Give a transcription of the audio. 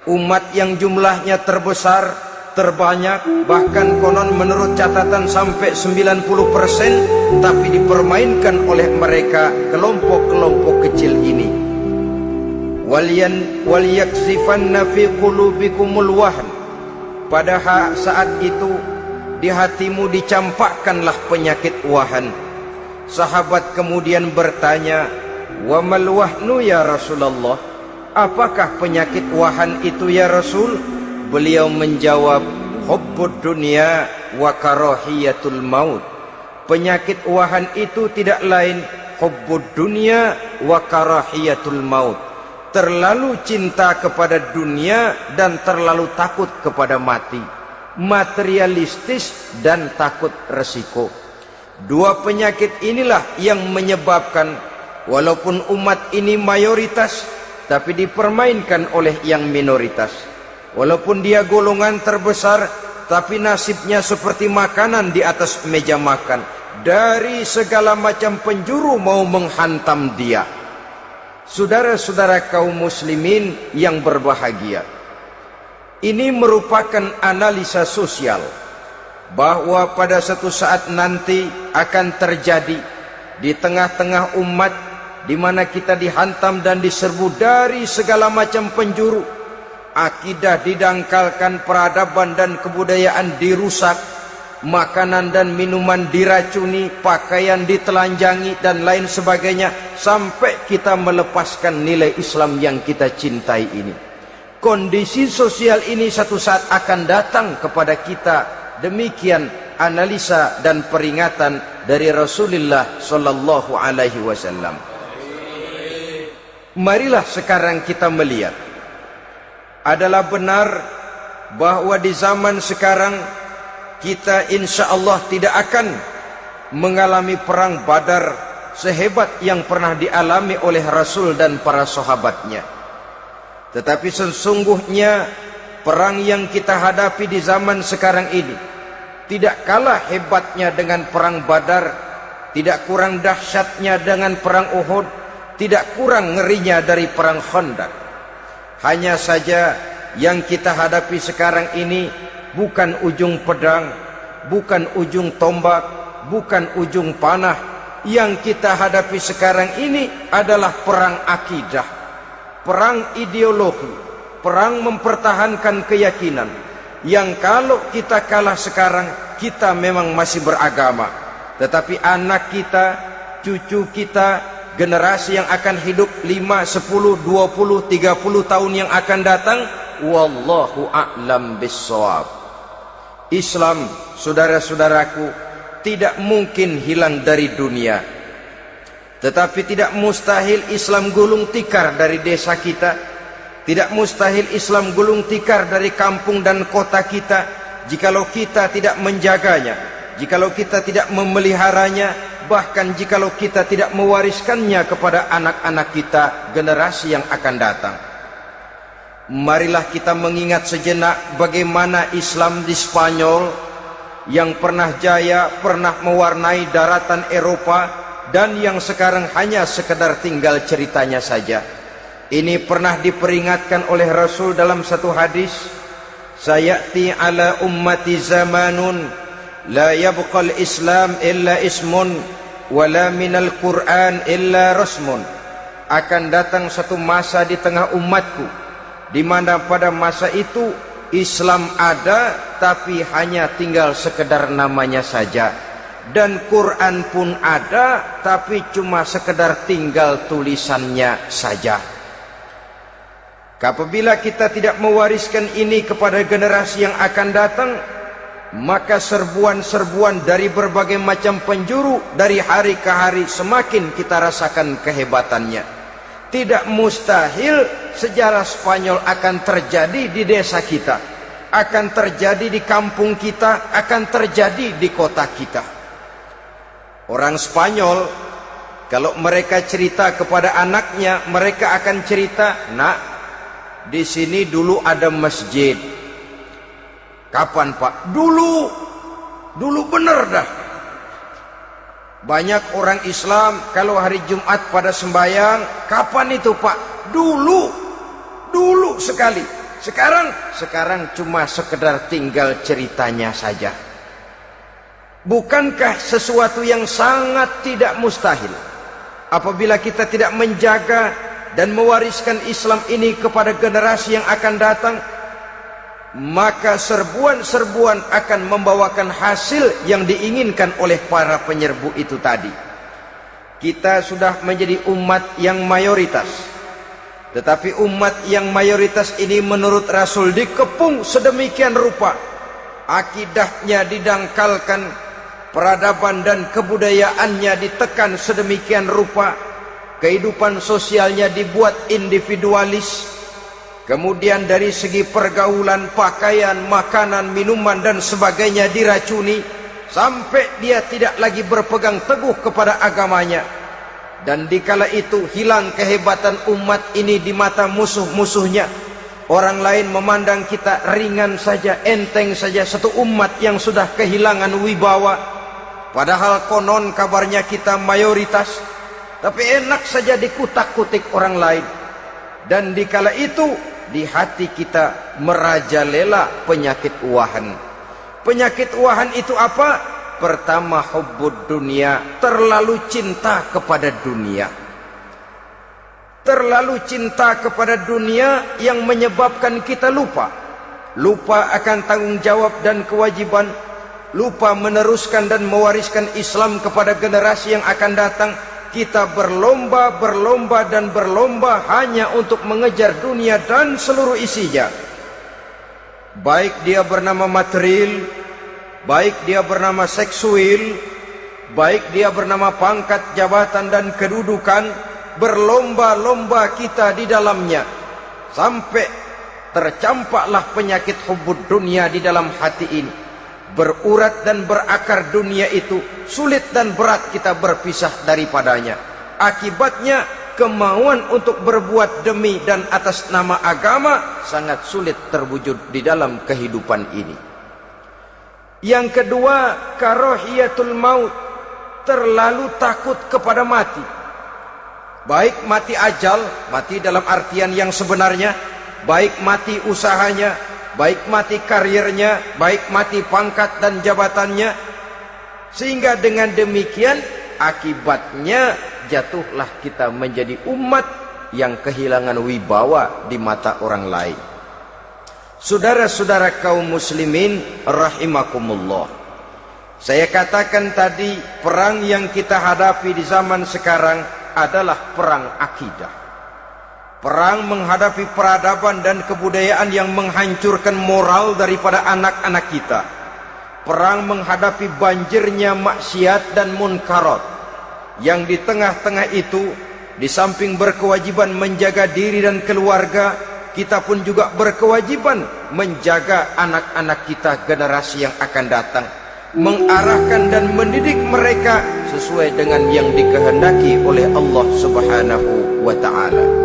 Umat yang jumlahnya terbesar, terbanyak, bahkan konon menurut catatan sampai 90%, tapi dipermainkan oleh mereka kelompok-kelompok kecil ini. Walyaksifanna fi qulubikumul wahn. Pada saat itu di hatimu dicampakkanlah penyakit wahan. Sahabat kemudian bertanya, "Wa mal wahnu ya Rasulullah?" Apakah penyakit wahan itu ya Rasul? Beliau menjawab, hubbud dunya wa karahiyatul maut. Penyakit wahan itu tidak lain hubbud dunya wa karahiyatul maut. Terlalu cinta kepada dunia dan terlalu takut kepada mati. Materialistis dan takut resiko. Dua penyakit inilah yang menyebabkan walaupun umat ini mayoritas, tapi dipermainkan oleh yang minoritas. Walaupun dia golongan terbesar, tapi nasibnya seperti makanan di atas meja makan. Dari segala macam penjuru mau menghantam dia. Saudara-saudara kaum muslimin yang berbahagia, ini merupakan analisa sosial bahwa pada suatu saat nanti akan terjadi di tengah-tengah umat di mana kita dihantam dan diserbu dari segala macam penjuru. Akidah didangkalkan, peradaban dan kebudayaan dirusak, makanan dan minuman diracuni, pakaian ditelanjangi dan lain sebagainya, sampai kita melepaskan nilai Islam yang kita cintai ini. Kondisi sosial ini satu saat akan datang kepada kita. Demikian analisa dan peringatan dari Rasulullah sallallahu alaihi wasallam. Marilah sekarang kita melihat, adalah benar bahwa di zaman sekarang kita insya Allah tidak akan mengalami perang Badar sehebat yang pernah dialami oleh Rasul dan para sahabatnya. Tetapi sesungguhnya perang yang kita hadapi di zaman sekarang ini tidak kalah hebatnya dengan perang Badar, tidak kurang dahsyatnya dengan perang Uhud, tidak kurang ngerinya dari perang Khandaq. Hanya saja yang kita hadapi sekarang ini bukan ujung pedang, bukan ujung tombak, bukan ujung panah. Yang kita hadapi sekarang ini adalah perang akidah, perang ideologi, perang mempertahankan keyakinan. Yang kalau kita kalah sekarang, kita memang masih beragama. Tetapi anak kita, cucu kita, generasi yang akan hidup 5, 10, 20, 30 tahun yang akan datang, wallahu a'lam bissawab. Islam, saudara-saudaraku, tidak mungkin hilang dari dunia. Tetapi tidak mustahil Islam gulung tikar dari desa kita. Tidak mustahil Islam gulung tikar dari kampung dan kota kita, jikalau kita tidak menjaganya, jikalau kita tidak memeliharanya, bahkan jikalau kita tidak mewariskannya kepada anak-anak kita, generasi yang akan datang. Marilah kita mengingat sejenak bagaimana Islam di Spanyol yang pernah jaya, pernah mewarnai daratan Eropa, dan yang sekarang hanya sekedar tinggal ceritanya saja. Ini pernah diperingatkan oleh Rasul dalam satu hadis, sayati ala ummati zamanun la yabqal Islam illa ismun wala minal Quran illa rasmun. Akan datang satu masa di tengah umatku di mana pada masa itu Islam ada tapi hanya tinggal sekedar namanya saja, dan Quran pun ada tapi cuma sekedar tinggal tulisannya saja. Apabila kita tidak mewariskan ini kepada generasi yang akan datang, maka serbuan-serbuan dari berbagai macam penjuru dari hari ke hari semakin kita rasakan kehebatannya. Tidak mustahil sejarah Spanyol akan terjadi di desa kita, akan terjadi di kampung kita, akan terjadi di kota kita. Orang Spanyol kalau mereka cerita kepada anaknya, mereka akan cerita, "Nak, di sini dulu ada masjid." Kapan Pak? Dulu bener dah. Banyak orang Islam kalau hari Jumat pada sembahyang, kapan itu Pak? Dulu sekali. Sekarang cuma sekedar tinggal ceritanya saja. Bukankah sesuatu yang sangat tidak mustahil apabila kita tidak menjaga dan mewariskan Islam ini kepada generasi yang akan datang, maka serbuan-serbuan akan membawakan hasil yang diinginkan oleh para penyerbu itu tadi. Kita sudah menjadi umat yang mayoritas, tetapi umat yang mayoritas ini menurut Rasul dikepung sedemikian rupa, akidahnya didangkalkan, peradaban dan kebudayaannya ditekan sedemikian rupa, kehidupan sosialnya dibuat individualis, kemudian dari segi pergaulan, pakaian, makanan, minuman dan sebagainya diracuni, sampai dia tidak lagi berpegang teguh kepada agamanya. Dan dikala itu hilang kehebatan umat ini di mata musuh-musuhnya. Orang lain memandang kita ringan saja, enteng saja, satu umat yang sudah kehilangan wibawa. Padahal konon kabarnya kita mayoritas, tapi enak saja dikutak-kutik orang lain. Dan dikala itu di hati kita merajalela penyakit uahan. Penyakit uahan itu apa? Pertama, hubbud dunia, terlalu cinta kepada dunia. Terlalu cinta kepada dunia yang menyebabkan kita lupa akan tanggung jawab dan kewajiban, lupa meneruskan dan mewariskan Islam kepada generasi yang akan datang. Kita berlomba hanya untuk mengejar dunia dan seluruh isinya, baik dia bernama material, baik dia bernama seksual, baik dia bernama pangkat, jabatan dan kedudukan. Berlomba-lomba kita di dalamnya, sampai tercampaklah penyakit hubbud dunia di dalam hati ini. Berurat dan berakar dunia itu, sulit dan berat kita berpisah daripadanya. Akibatnya kemauan untuk berbuat demi dan atas nama agama sangat sulit terwujud di dalam kehidupan ini. Yang kedua, karahiyatul maut, terlalu takut kepada mati. Baik mati ajal, mati dalam artian yang sebenarnya, baik mati usahanya, baik mati karirnya, baik mati pangkat dan jabatannya. Sehingga dengan demikian akibatnya jatuhlah kita menjadi umat yang kehilangan wibawa di mata orang lain. Saudara-saudara kaum muslimin rahimakumullah, saya katakan tadi, perang yang kita hadapi di zaman sekarang adalah perang akidah. Perang menghadapi peradaban dan kebudayaan yang menghancurkan moral daripada anak-anak kita. Perang menghadapi banjirnya maksiat dan munkarat, yang di tengah-tengah itu, di samping berkewajiban menjaga diri dan keluarga, kita pun juga berkewajiban menjaga anak-anak kita, generasi yang akan datang, mengarahkan dan mendidik mereka sesuai dengan yang dikehendaki oleh Allah Subhanahu wa ta'ala.